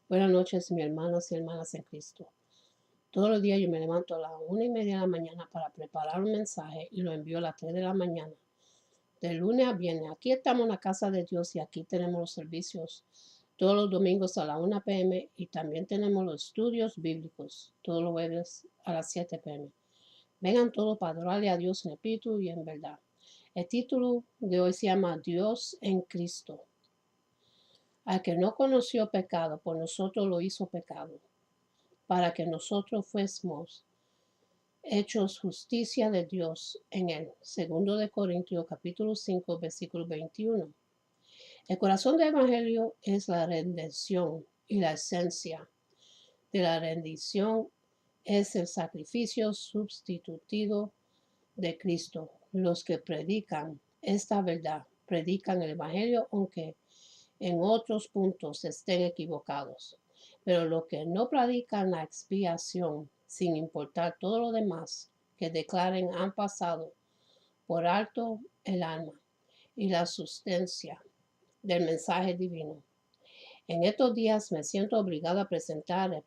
Buenas noches, mis hermanos y hermanas en Cristo. Todos los días yo me levanto a las 1:30 de la mañana para preparar un mensaje y lo envío a las 3 de la mañana. De lunes a viernes, aquí estamos en la casa de Dios y aquí tenemos los servicios todos los domingos a las 1 p.m. y también tenemos los estudios bíblicos todos los jueves a las 7 p.m. Vengan todos para adorarle a Dios en espíritu y en verdad. El título de hoy se llama Dios en Cristo. Al que no conoció pecado, por nosotros lo hizo pecado para que nosotros fuésemos hechos justicia de Dios en él. Segundo de Corintios capítulo 5 versículo 21. El corazón del Evangelio es la redención y la esencia de la rendición es el sacrificio sustitutivo de Cristo. Los que predican esta verdad predican el Evangelio aunque en otros puntos estén equivocados. Pero los que no predican la expiación, sin importar todo lo demás, que declaren han pasado por alto el alma y la sustancia del mensaje divino. En estos días me siento obligado a presentar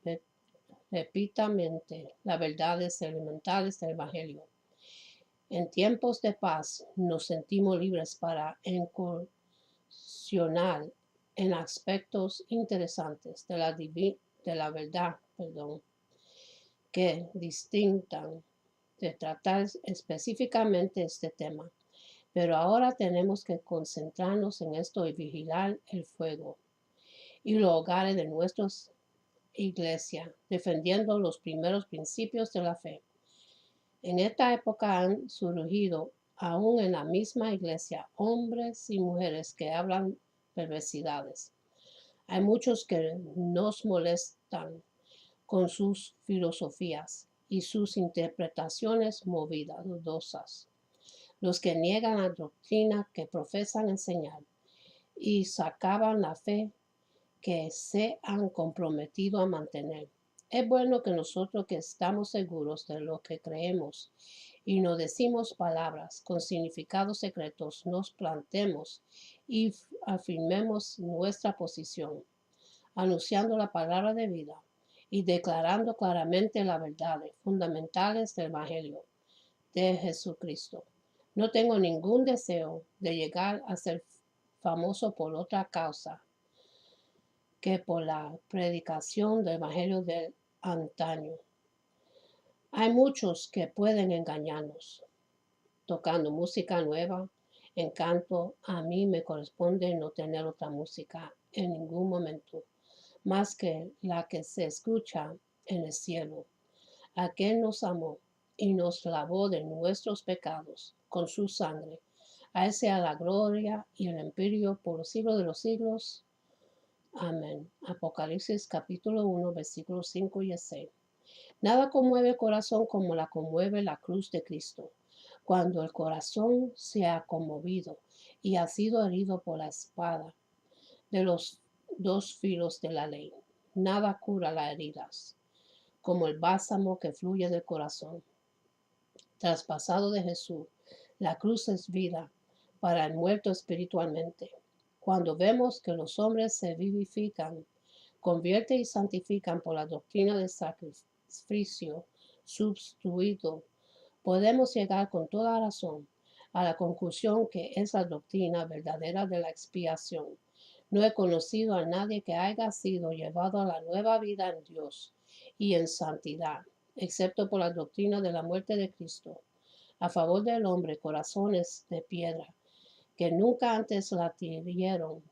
repetidamente las verdades elementales del Evangelio. En tiempos de paz nos sentimos libres para incursionar en aspectos interesantes de la verdad, que distintan de tratar específicamente este tema. Pero ahora tenemos que concentrarnos en esto y vigilar el fuego y los hogares de nuestras iglesias, defendiendo los primeros principios de la fe. En esta época han surgido, aún en la misma iglesia, hombres y mujeres que hablan perversidades. Hay muchos que nos molestan con sus filosofías y sus interpretaciones movidas, dudosas. Los que niegan la doctrina que profesan enseñar y sacaban la fe que se han comprometido a mantener. Es bueno que nosotros que estamos seguros de lo que creemos y no decimos palabras con significados secretos, nos plantemos y afirmemos nuestra posición, anunciando la palabra de vida y declarando claramente las verdades fundamentales del Evangelio de Jesucristo. No tengo ningún deseo de llegar a ser famoso por otra causa que por la predicación del Evangelio del antaño. Hay muchos que pueden engañarnos, tocando música nueva. En canto, a mí me corresponde no tener otra música en ningún momento, más que la que se escucha en el cielo. Aquel nos amó y nos lavó de nuestros pecados con su sangre. A él sea la gloria y el imperio por los siglos de los siglos. Amén. Apocalipsis capítulo 1, versículos 5 y 6. Nada conmueve el corazón como la conmueve la cruz de Cristo. Cuando el corazón se ha conmovido y ha sido herido por la espada de los dos filos de la ley, nada cura las heridas, como el bálsamo que fluye del corazón. Traspasado de Jesús, la cruz es vida para el muerto espiritualmente. Cuando vemos que los hombres se vivifican, convierten y santifican por la doctrina del sacrificio sustituido, podemos llegar con toda razón a la conclusión que es la doctrina verdadera de la expiación. No he conocido a nadie que haya sido llevado a la nueva vida en Dios y en santidad, excepto por la doctrina de la muerte de Cristo. A favor del hombre, corazones de piedra, que nunca antes latieron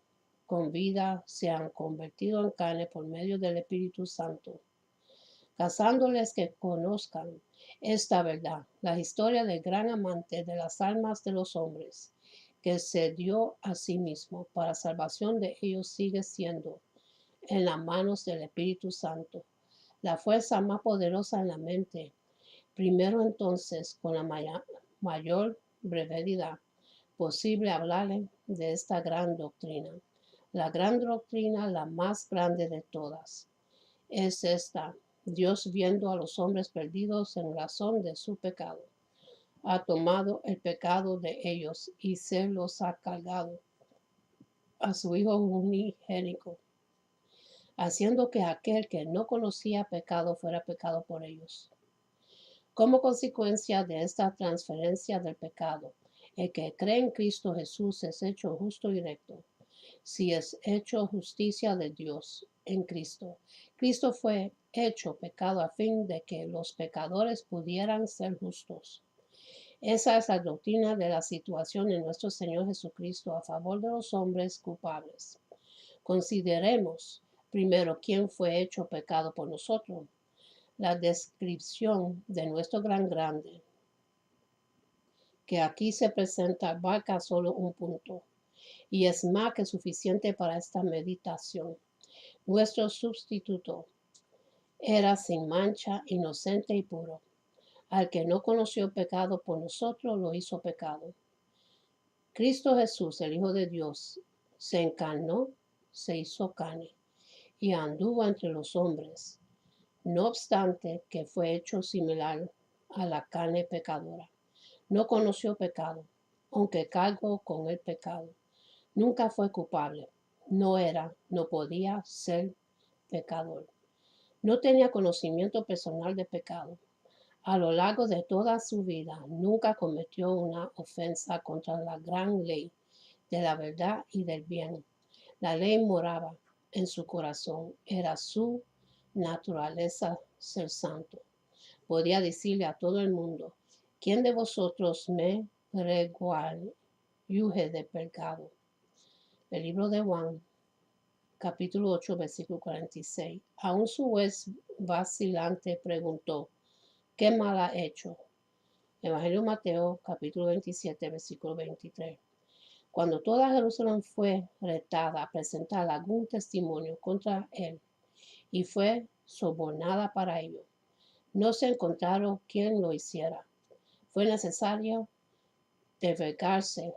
con vida, se han convertido en carne por medio del Espíritu Santo, causándoles que conozcan esta verdad, la historia del gran amante de las almas de los hombres, que se dio a sí mismo para salvación de ellos, sigue siendo en las manos del Espíritu Santo, la fuerza más poderosa en la mente. Primero entonces, con la mayor brevedad posible, hablarle de esta gran doctrina. La gran doctrina, la más grande de todas, es esta: Dios, viendo a los hombres perdidos en razón de su pecado, ha tomado el pecado de ellos y se los ha cargado a su Hijo unigénito, haciendo que aquel que no conocía pecado fuera pecado por ellos. Como consecuencia de esta transferencia del pecado, el que cree en Cristo Jesús es hecho justo y recto, si es hecho justicia de Dios en Cristo. Cristo fue hecho pecado a fin de que los pecadores pudieran ser justos. Esa es la doctrina de la situación de nuestro Señor Jesucristo a favor de los hombres culpables. Consideremos primero quién fue hecho pecado por nosotros. La descripción de nuestro gran grande, que aquí se presenta, abarca solo un punto, y es más que suficiente para esta meditación. Nuestro sustituto era sin mancha, inocente y puro. Al que no conoció pecado por nosotros, lo hizo pecado. Cristo Jesús, el Hijo de Dios, se encarnó, se hizo carne y anduvo entre los hombres, no obstante que fue hecho similar a la carne pecadora. No conoció pecado, aunque cargó con el pecado. Nunca fue culpable. No podía ser pecador. No tenía conocimiento personal de pecado. A lo largo de toda su vida, nunca cometió una ofensa contra la gran ley de la verdad y del bien. La ley moraba en su corazón. Era su naturaleza ser santo. Podía decirle a todo el mundo, ¿quién de vosotros me reguarde de pecado? El libro de Juan, capítulo 8, versículo 46. Aún su juez vacilante preguntó, ¿qué mal ha hecho? Evangelio de Mateo, capítulo 27, versículo 23. Cuando toda Jerusalén fue retada a presentar algún testimonio contra él y fue sobornada para ello, no se encontraron quien lo hiciera. Fue necesario desvergarse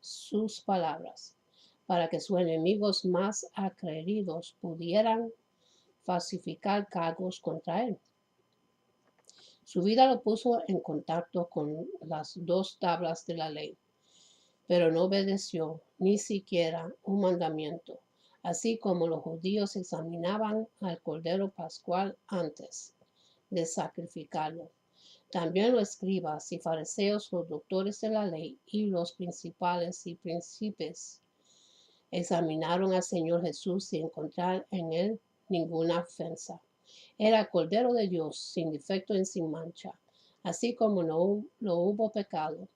sus palabras para que sus enemigos más acreídos pudieran falsificar cargos contra él. Su vida lo puso en contacto con las dos tablas de la ley, pero no obedeció ni siquiera un mandamiento, así como los judíos examinaban al Cordero Pascual antes de sacrificarlo. También los escribas y fariseos, los doctores de la ley y los principales y príncipes examinaron al Señor Jesús sin encontrar en él ninguna ofensa. Era el Cordero de Dios sin defecto y sin mancha. Así como no hubo pecado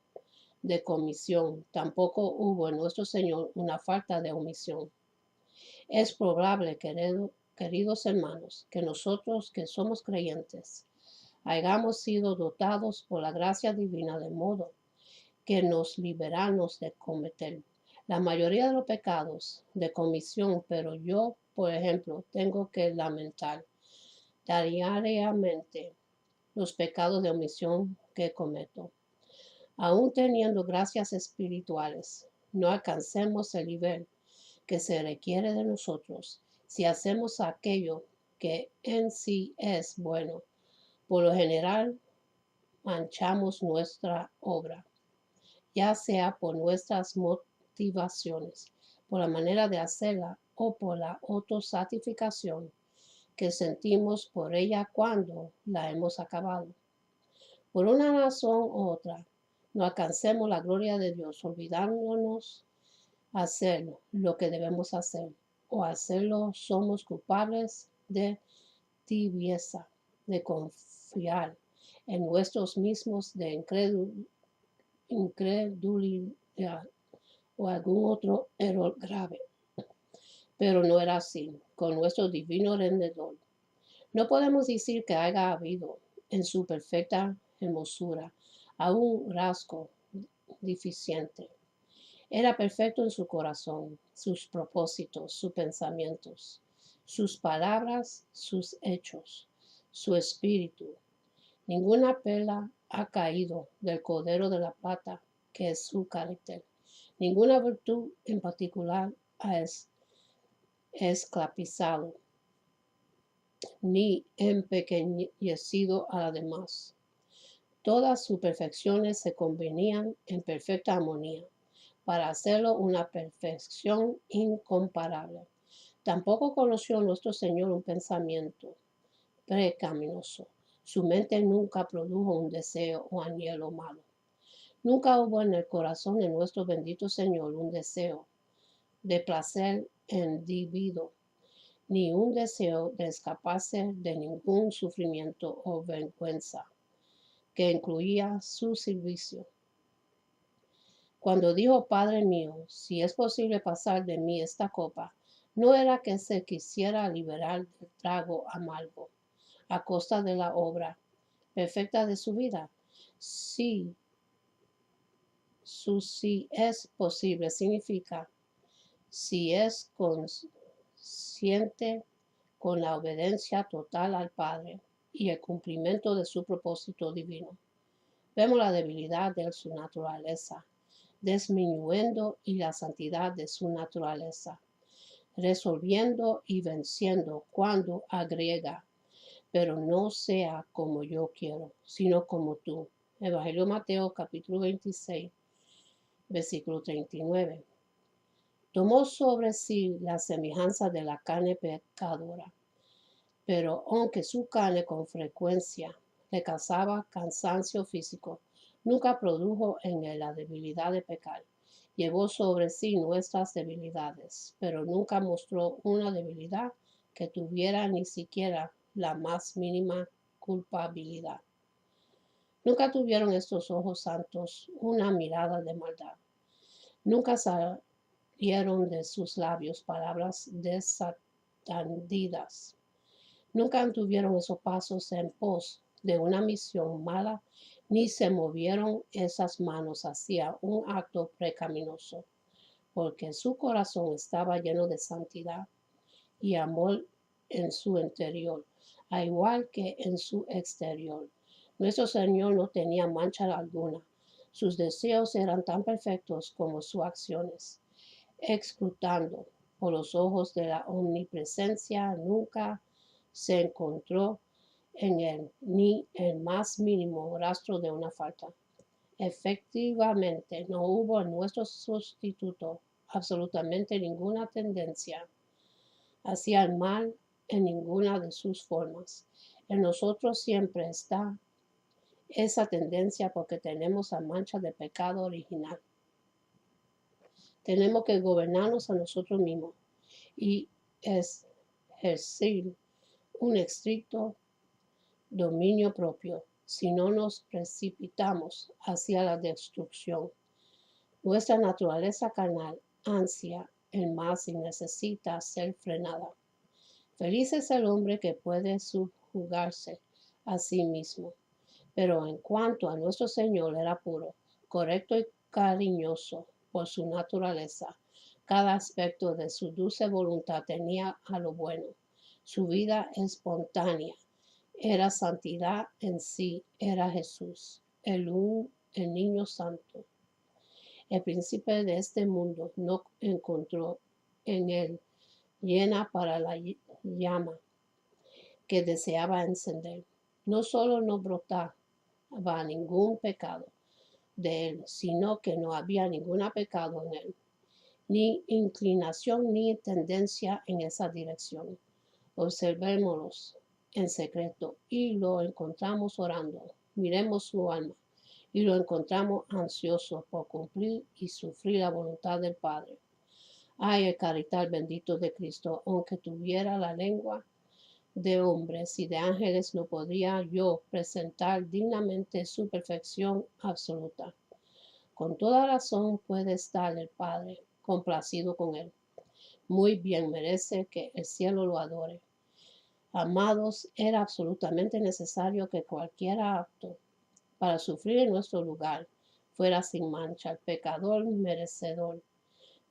de comisión, tampoco hubo en nuestro Señor una falta de omisión. Es probable, queridos hermanos, que nosotros que somos creyentes hayamos sido dotados por la gracia divina de modo que nos liberamos de cometer la mayoría de los pecados de comisión, pero yo, por ejemplo, tengo que lamentar diariamente los pecados de omisión que cometo. Aún teniendo gracias espirituales, no alcancemos el nivel que se requiere de nosotros si hacemos aquello que en sí es bueno. Por lo general, manchamos nuestra obra, ya sea por nuestras motivaciones, por la manera de hacerla o por la autosatisfacción que sentimos por ella cuando la hemos acabado. Por una razón u otra, no alcancemos la gloria de Dios olvidándonos hacer lo que debemos hacer, o hacerlo somos culpables de tibieza, de confiar en nosotros mismos, de incredulidad o algún otro error grave. Pero no era así con nuestro divino Redentor. No podemos decir que haya habido en su perfecta hermosura aún rasgo deficiente. Era perfecto en su corazón, sus propósitos, sus pensamientos, sus palabras, sus hechos, su espíritu. Ninguna perla ha caído del cordero de la plata, que es su carácter. Ninguna virtud en particular ha esclavizado ni empequeñecido a la demás. Todas sus perfecciones se convenían en perfecta armonía para hacerlo una perfección incomparable. Tampoco conoció nuestro Señor un pensamiento pecaminoso. Su mente nunca produjo un deseo o anhelo malo. Nunca hubo en el corazón de nuestro bendito Señor un deseo de placer indebido, ni un deseo de escaparse de ningún sufrimiento o vergüenza que incluía su servicio. Cuando dijo, Padre mío, si es posible pasar de mí esta copa, no era que se quisiera liberar del trago amargo a costa de la obra perfecta de su vida. Sí, su sí es posible significa si es consciente con la obediencia total al Padre y el cumplimiento de su propósito divino. Vemos la debilidad de su naturaleza, disminuyendo y la santidad de su naturaleza, resolviendo y venciendo cuando agrega, pero no sea como yo quiero, sino como tú. Evangelio de Mateo capítulo 26, versículo 39. Tomó sobre sí la semejanza de la carne pecadora, pero aunque su carne con frecuencia le causaba cansancio físico, nunca produjo en él la debilidad de pecar. Llevó sobre sí nuestras debilidades, pero nunca mostró una debilidad que tuviera ni siquiera la más mínima culpabilidad. Nunca tuvieron estos ojos santos una mirada de maldad. Nunca salieron de sus labios palabras desatendidas. Nunca anduvieron esos pasos en pos de una misión mala, ni se movieron esas manos hacia un acto pecaminoso, porque su corazón estaba lleno de santidad y amor en su interior, al igual que en su exterior. Nuestro Señor no tenía mancha alguna. Sus deseos eran tan perfectos como sus acciones. Escrutando por los ojos de la omnipresencia, nunca se encontró en él ni el más mínimo rastro de una falta. Efectivamente, no hubo en nuestro sustituto absolutamente ninguna tendencia hacia el mal en ninguna de sus formas. En nosotros siempre está esa tendencia porque tenemos la mancha de pecado original. Tenemos que gobernarnos a nosotros mismos y ejercer un estricto dominio propio, si no nos precipitamos hacia la destrucción. Nuestra naturaleza carnal ansia el más y necesita ser frenada. Feliz es el hombre que puede subjugarse a sí mismo. Pero en cuanto a nuestro Señor era puro, correcto y cariñoso por su naturaleza. Cada aspecto de su dulce voluntad tenía a lo bueno. Su vida espontánea era santidad en sí, era Jesús, el niño santo. El príncipe de este mundo no encontró en él llena para la llama que deseaba encender. No solo no brotaba ningún pecado de él, sino que no había ningún pecado en él, ni inclinación ni tendencia en esa dirección. Observémoslos en secreto y lo encontramos orando. Miremos su alma y lo encontramos ansioso por cumplir y sufrir la voluntad del Padre. Ay, el capital bendito de Cristo, aunque tuviera la lengua de hombres y de ángeles, no podría yo presentar dignamente su perfección absoluta. Con toda razón puede estar el Padre complacido con él. Muy bien merece que el cielo lo adore. Amados, era absolutamente necesario que cualquier acto para sufrir en nuestro lugar fuera sin mancha. El pecador merecedor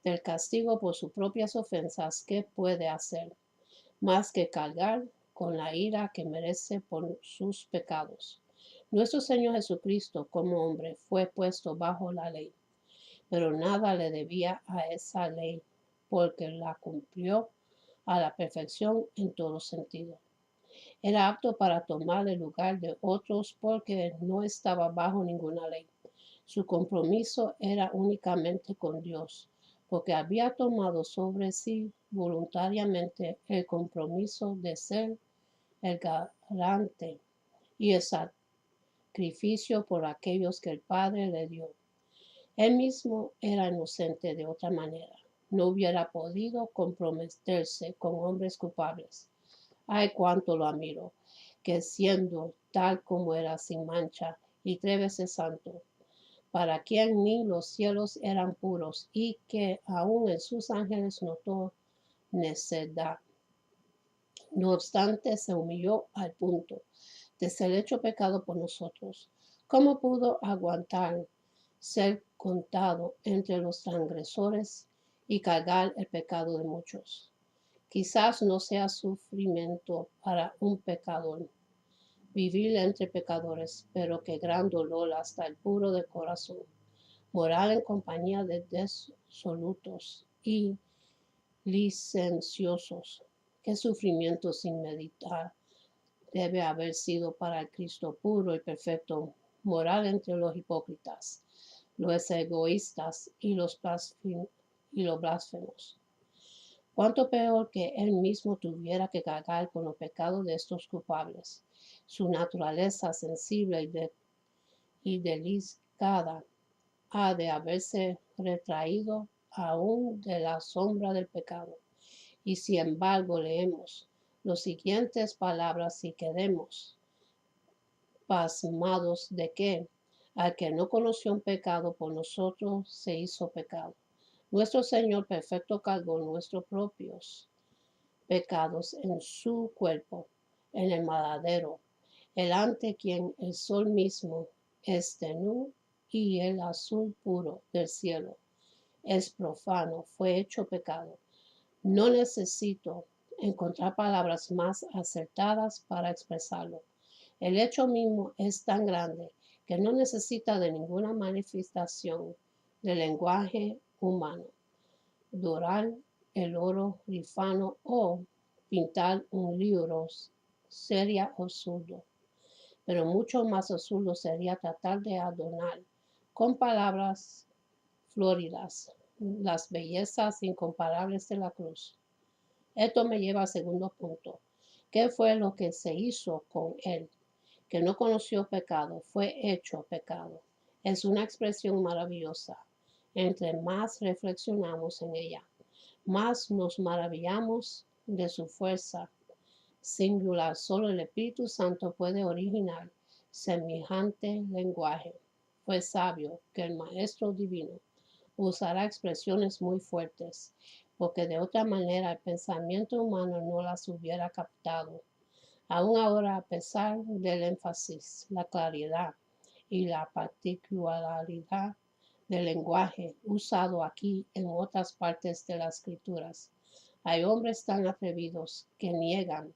del castigo por sus propias ofensas, ¿qué puede hacer? Más que cargar con la ira que merece por sus pecados. Nuestro Señor Jesucristo, como hombre, fue puesto bajo la ley, pero nada le debía a esa ley, porque la cumplió a la perfección en todo sentido. Era apto para tomar el lugar de otros porque no estaba bajo ninguna ley. Su compromiso era únicamente con Dios, porque había tomado sobre sí voluntariamente el compromiso de ser el garante y el sacrificio por aquellos que el Padre le dio. Él mismo era inocente de otra manera. No hubiera podido comprometerse con hombres culpables. Ay, cuánto lo admiro, que siendo tal como era sin mancha y 3 veces santo, para quien ni los cielos eran puros y que aun en sus ángeles notó necedad. No obstante, se humilló al punto de ser hecho pecado por nosotros. ¿Cómo pudo aguantar ser contado entre los transgresores y cargar el pecado de muchos? Quizás no sea sufrimiento para un pecador vivir entre pecadores, pero qué gran dolor hasta el puro de corazón. Morar en compañía de disolutos y licenciosos. Qué sufrimiento sin meditar debe haber sido para el Cristo puro y perfecto morar entre los hipócritas, los egoístas y los blasfemos. Cuánto peor que él mismo tuviera que cargar con los pecados de estos culpables. Su naturaleza sensible y delicada ha de haberse retraído aún de la sombra del pecado. Y sin embargo leemos las siguientes palabras y quedemos pasmados de que al que no conoció un pecado por nosotros se hizo pecado. Nuestro Señor perfecto cargó nuestros propios pecados en su cuerpo, en el madero, el ante quien el sol mismo es tenue y el azul puro del cielo es profano, fue hecho pecado. No necesito encontrar palabras más acertadas para expresarlo. El hecho mismo es tan grande que no necesita de ninguna manifestación del lenguaje humano. Dorar el oro rifano o pintar un libro sería absurdo, pero mucho más absurdo sería tratar de adornar con palabras floridas las bellezas incomparables de la cruz. Esto me lleva al segundo punto. ¿Qué fue lo que se hizo con él? Que no conoció pecado, fue hecho pecado. Es una expresión maravillosa. Entre más reflexionamos en ella, más nos maravillamos de su fuerza singular. Solo el Espíritu Santo puede originar semejante lenguaje. Fue sabio que el Maestro Divino usará expresiones muy fuertes, porque de otra manera el pensamiento humano no las hubiera captado. Aún ahora, a pesar del énfasis, la claridad y la particularidad del lenguaje usado aquí en otras partes de las escrituras, hay hombres tan atrevidos que niegan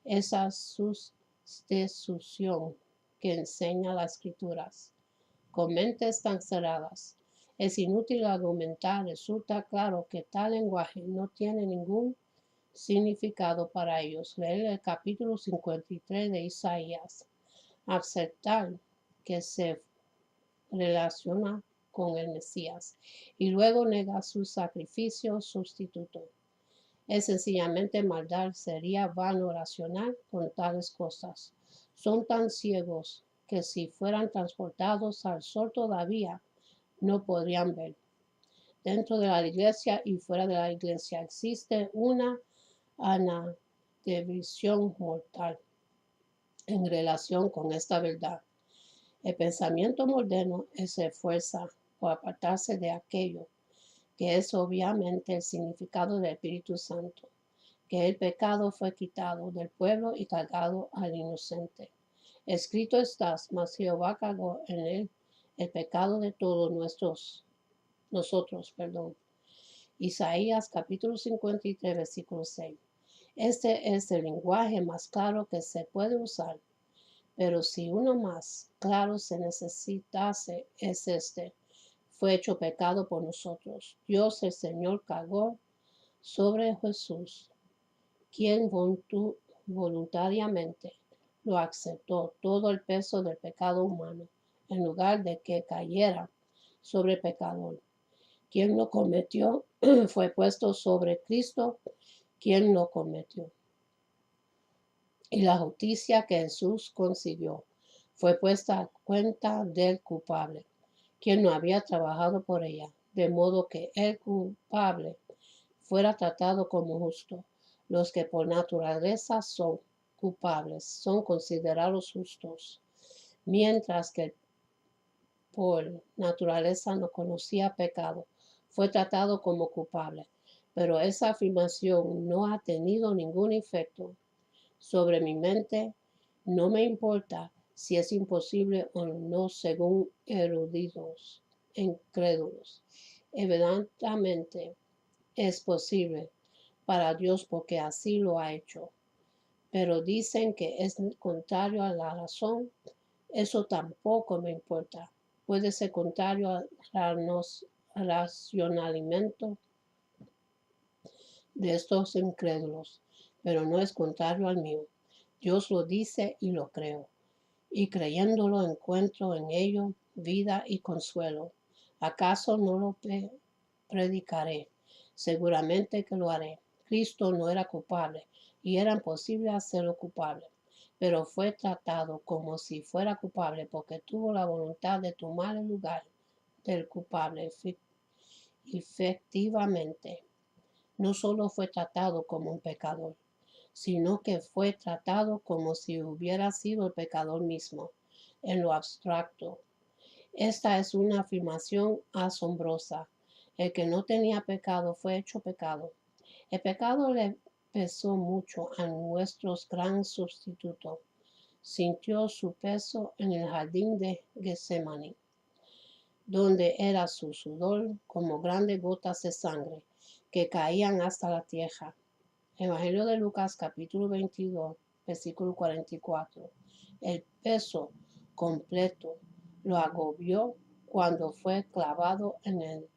esa sustitución que enseña las escrituras. Con mentes tan cerradas, es inútil argumentar. Resulta claro que tal lenguaje no tiene ningún significado para ellos. Leer el capítulo 53 de Isaías. Aceptar que se relaciona con el Mesías y luego nega su sacrificio sustituto. Es sencillamente maldad, sería vano racional con tales cosas. Son tan ciegos que si fueran transportados al sol todavía no podrían ver. Dentro de la iglesia y fuera de la iglesia existe una anadivisión mortal en relación con esta verdad. El pensamiento moderno se esfuerza por apartarse de aquello que es obviamente el significado del Espíritu Santo, que el pecado fue quitado del pueblo y cargado al inocente. Escrito está, mas Jehová cargó en él el pecado de todos nosotros. Isaías capítulo 53, versículo 6. Este es el lenguaje más claro que se puede usar, pero si uno más claro se necesitase es este. Fue hecho pecado por nosotros. Dios el Señor cargó sobre Jesús, quien voluntariamente lo aceptó todo el peso del pecado humano, en lugar de que cayera sobre el pecador, quien lo cometió, fue puesto sobre Cristo, quien lo cometió. Y la justicia que Jesús consiguió fue puesta a cuenta del culpable, quien no había trabajado por ella, de modo que el culpable fuera tratado como justo. Los que por naturaleza son culpables son considerados justos, mientras que por naturaleza no conocía pecado, fue tratado como culpable. Pero esa afirmación no ha tenido ningún efecto sobre mi mente. No me importa si es imposible o no según eruditos incrédulos. Evidentemente es posible para Dios porque así lo ha hecho. Pero dicen que es contrario a la razón. Eso tampoco me importa. Puede ser contrario al racionamiento de estos incrédulos, pero no es contrario al mío. Dios lo dice y lo creo, y creyéndolo encuentro en ello vida y consuelo. ¿Acaso no lo predicaré? Seguramente que lo haré. Cristo no era culpable y era imposible hacerlo culpable, pero fue tratado como si fuera culpable porque tuvo la voluntad de tomar el lugar del culpable. Efectivamente, no solo fue tratado como un pecador, sino que fue tratado como si hubiera sido el pecador mismo, en lo abstracto. Esta es una afirmación asombrosa. El que no tenía pecado fue hecho pecado. El pecado le pesó mucho a nuestro gran sustituto. Sintió su peso en el jardín de Getsemaní, donde era su sudor como grandes gotas de sangre que caían hasta la tierra. Evangelio de Lucas capítulo 22, versículo 44. El peso completo lo agobió cuando fue clavado en el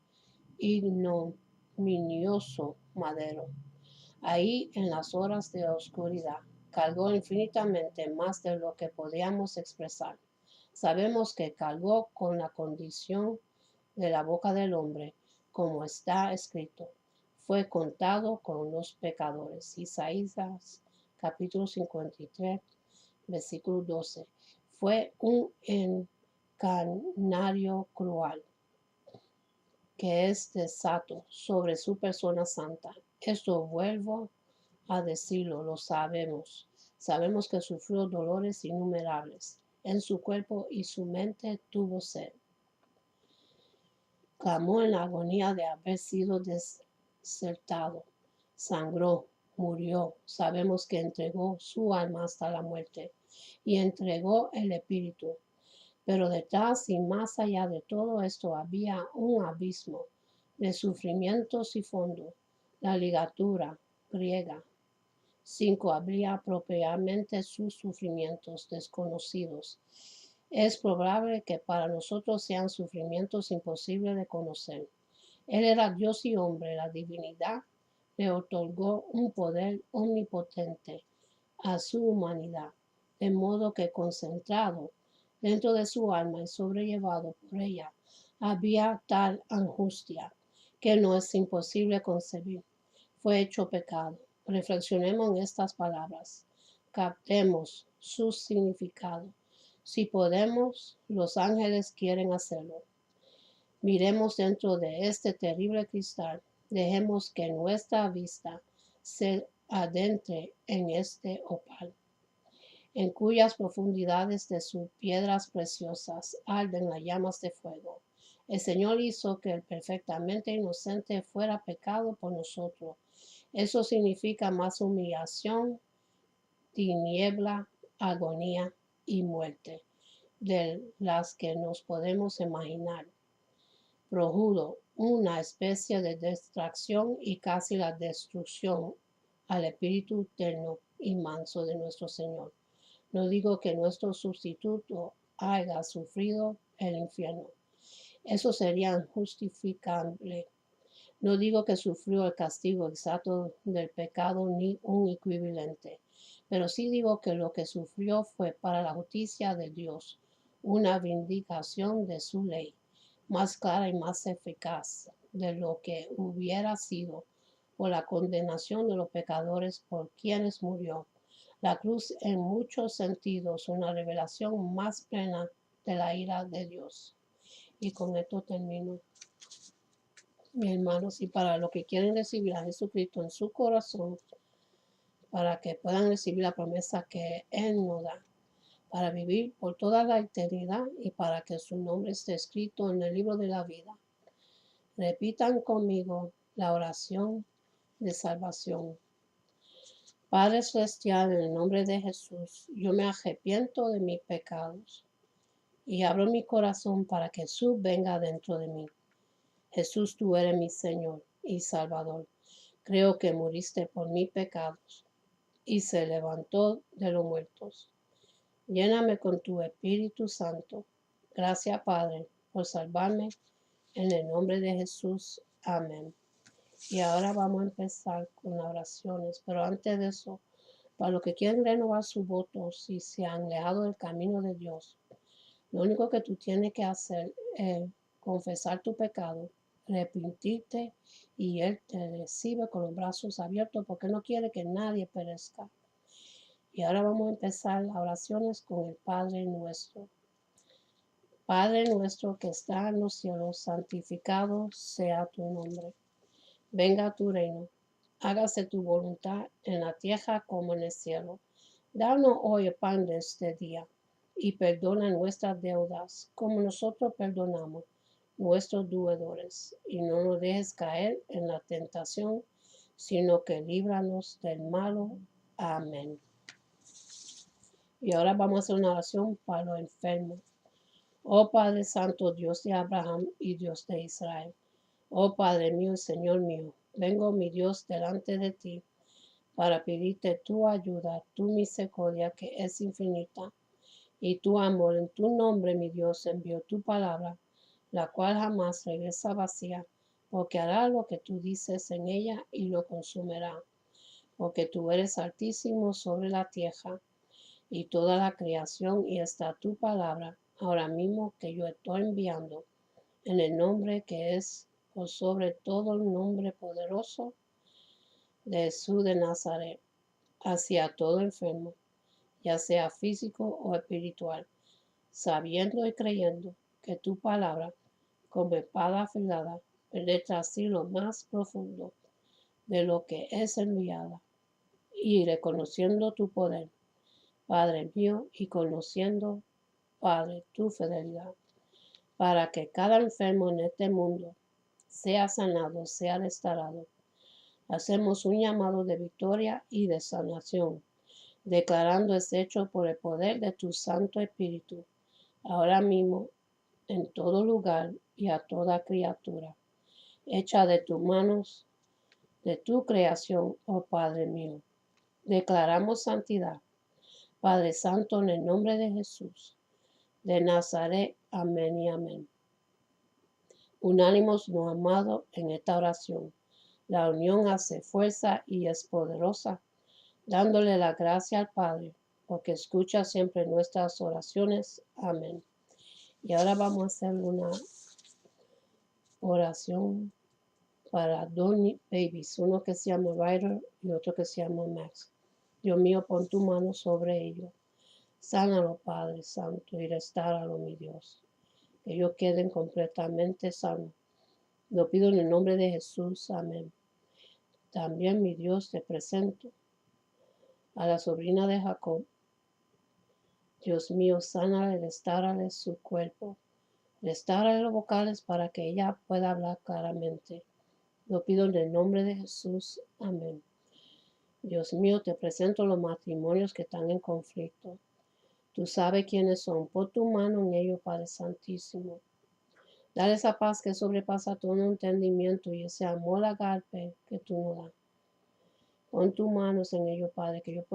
ignominioso madero. Ahí, en las horas de oscuridad, cargó infinitamente más de lo que podíamos expresar. Sabemos que cargó con la condición de la boca del hombre, como está escrito. Fue contado con los pecadores. Isaías capítulo 53, versículo 12. Fue un encarnario cruel que es desato sobre su persona santa. Esto vuelvo a decirlo, lo sabemos. Sabemos que sufrió dolores innumerables. En su cuerpo y su mente tuvo sed. Clamó en la agonía de haber sido desertado. Sangró, murió. Sabemos que entregó su alma hasta la muerte y entregó el espíritu. Pero detrás y más allá de todo esto había un abismo de sufrimientos y fondo. La ligatura griega 5 habría propiamente sus sufrimientos desconocidos. Es probable que para nosotros sean sufrimientos imposibles de conocer. Él era Dios y hombre, la divinidad le otorgó un poder omnipotente a su humanidad, de modo que concentrado dentro de su alma y sobrellevado por ella, había tal angustia que no es imposible concebir. Fue hecho pecado. Reflexionemos en estas palabras. Captemos su significado. Si podemos, los ángeles quieren hacerlo. Miremos dentro de este terrible cristal. Dejemos que nuestra vista se adentre en este opal, en cuyas profundidades de sus piedras preciosas arden las llamas de fuego. El Señor hizo que el perfectamente inocente fuera pecado por nosotros. Eso significa más humillación, tiniebla, agonía y muerte de las que nos podemos imaginar. Produjo una especie de distracción y casi la destrucción al espíritu eterno y manso de nuestro Señor. No digo que nuestro sustituto haya sufrido el infierno. Eso sería injustificable. No digo que sufrió el castigo exacto del pecado ni un equivalente, pero sí digo que lo que sufrió fue para la justicia de Dios, una vindicación de su ley, más clara y más eficaz de lo que hubiera sido por la condenación de los pecadores por quienes murió. La cruz en muchos sentidos una revelación más plena de la ira de Dios. Y con esto termino, mis hermanos, y para los que quieren recibir a Jesucristo en su corazón, para que puedan recibir la promesa que Él nos da, para vivir por toda la eternidad y para que su nombre esté escrito en el libro de la vida. Repitan conmigo la oración de salvación. Padre Celestial, en el nombre de Jesús, yo me arrepiento de mis pecados y abro mi corazón para que Jesús venga dentro de mí. Jesús, tú eres mi Señor y Salvador. Creo que muriste por mis pecados y se levantó de los muertos. Lléname con tu Espíritu Santo. Gracias, Padre, por salvarme. En el nombre de Jesús. Amén. Y ahora vamos a empezar con las oraciones. Pero antes de eso, para los que quieren renovar sus votos y se han alejado del camino de Dios, lo único que tú tienes que hacer es confesar tu pecado, arrepentirte y Él te recibe con los brazos abiertos porque no quiere que nadie perezca. Y ahora vamos a empezar las oraciones con el Padre nuestro. Padre nuestro que está en los cielos, santificado sea tu nombre. Venga tu reino. Hágase tu voluntad en la tierra como en el cielo. Danos hoy el pan de este día y perdona nuestras deudas como nosotros perdonamos nuestros deudores. Y no nos dejes caer en la tentación, sino que líbranos del malo. Amén. Y ahora vamos a hacer una oración para los enfermos. Oh Padre Santo, Dios de Abraham y Dios de Israel. Oh Padre mío y Señor mío, vengo, mi Dios, delante de ti para pedirte tu ayuda, tu misericordia que es infinita, y tu amor. En tu nombre, mi Dios, envió tu palabra, la cual jamás regresa vacía, porque hará lo que tú dices en ella y lo consumirá, porque tú eres altísimo sobre la tierra y toda la creación, y está tu palabra ahora mismo que yo estoy enviando, en el nombre que es por sobre todo el nombre poderoso de Jesús de Nazaret, hacia todo enfermo, ya sea físico o espiritual, sabiendo y creyendo que tu palabra, como espada afilada, penetra así lo más profundo de lo que es enviada, y reconociendo tu poder, Padre mío, y conociendo, Padre, tu fidelidad, para que cada enfermo en este mundo sea sanado, sea restaurado. Hacemos un llamado de victoria y de sanación, declarando ese hecho por el poder de tu Santo Espíritu, ahora mismo, en todo lugar y a toda criatura, hecha de tus manos, de tu creación, oh Padre mío. Declaramos santidad, Padre Santo, en el nombre de Jesús, de Nazaret. Amén y amén. Unánimos, no amados, en esta oración. La unión hace fuerza y es poderosa, dándole la gracia al Padre, porque escucha siempre nuestras oraciones. Amén. Y ahora vamos a hacer una oración para dos babies, uno que se llama Ryder y otro que se llama Max. Dios mío, pon tu mano sobre ellos. Sánalo, Padre Santo, y restauralo, mi Dios. Que ellos queden completamente sanos. Lo pido en el nombre de Jesús. Amén. También, mi Dios, te presento a la sobrina de Jacob. Dios mío, sánale, restáurale su cuerpo. Restaurale los vocales para que ella pueda hablar claramente. Lo pido en el nombre de Jesús. Amén. Dios mío, te presento los matrimonios que están en conflicto. Tú sabes quiénes son. Pon tu mano en ellos, Padre Santísimo. Dale esa paz que sobrepasa todo entendimiento y ese amor agape que tú nos das. Pon tus manos en ellos, Padre, que ellos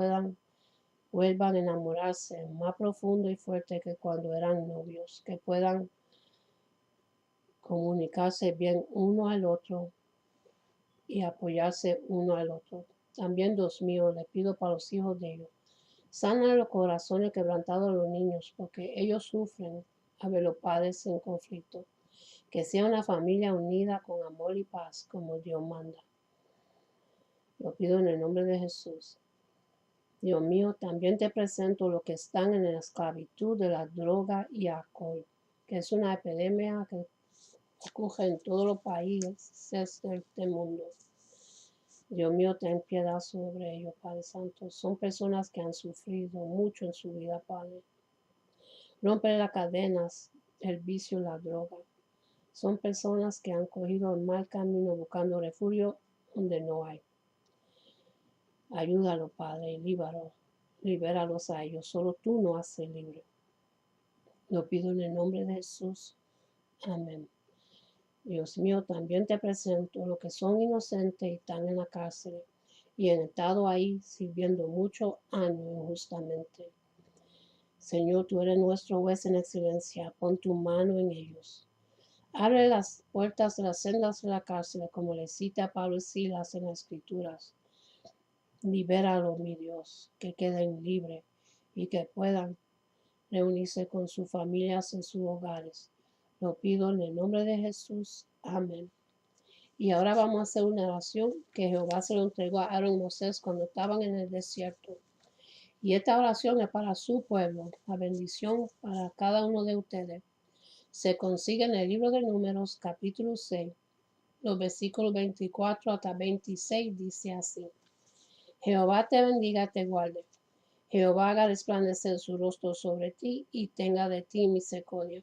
vuelvan a enamorarse más profundo y fuerte que cuando eran novios, que puedan comunicarse bien uno al otro y apoyarse uno al otro. También, Dios mío, le pido para los hijos de ellos. Sana los corazones quebrantados de los niños, porque ellos sufren a ver los padres en conflicto. que sea una familia unida con amor y paz como Dios manda. Lo pido en el nombre de Jesús. Dios mío, también te presento los que están en la esclavitud de la droga y alcohol, que es una epidemia que ocurre en todos los países del mundo. Dios mío, ten piedad sobre ellos, Padre Santo. Son personas que han sufrido mucho en su vida, Padre. Rompe las cadenas, el vicio, la droga. Son personas que han cogido el mal camino buscando refugio donde no hay. Ayúdalo, Padre, y libéralos a ellos. Solo tú nos haces libre. Lo pido en el nombre de Jesús. Amén. Dios mío, también te presento los que son inocentes y están en la cárcel y han estado ahí sirviendo muchos años injustamente. Señor, tú eres nuestro juez en excelencia. Pon tu mano en ellos. Abre las puertas de las sendas de la cárcel, como le cita a Pablo y Silas en las Escrituras. Libéralo, mi Dios, que queden libres y que puedan reunirse con sus familias en sus hogares. Lo pido en el nombre de Jesús. Amén. Y ahora vamos a hacer una oración que Jehová se lo entregó a Aarón y Moisés cuando estaban en el desierto. Y esta oración es para su pueblo, la bendición para cada uno de ustedes. Se consigue en el libro de Números, capítulo 6, los versículos 24 hasta 26, dice así. Jehová te bendiga, te guarde. Jehová haga resplandecer su rostro sobre ti y tenga de ti misericordia.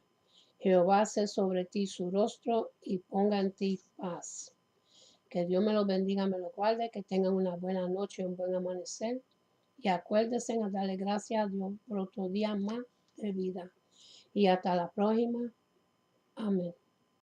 Jehová hace sobre ti su rostro y ponga en ti paz. Que Dios me los bendiga, me los guarde, que tengan una buena noche y un buen amanecer. Y acuérdense a darle gracias a Dios por otro día más de vida. Y hasta la próxima. Amén.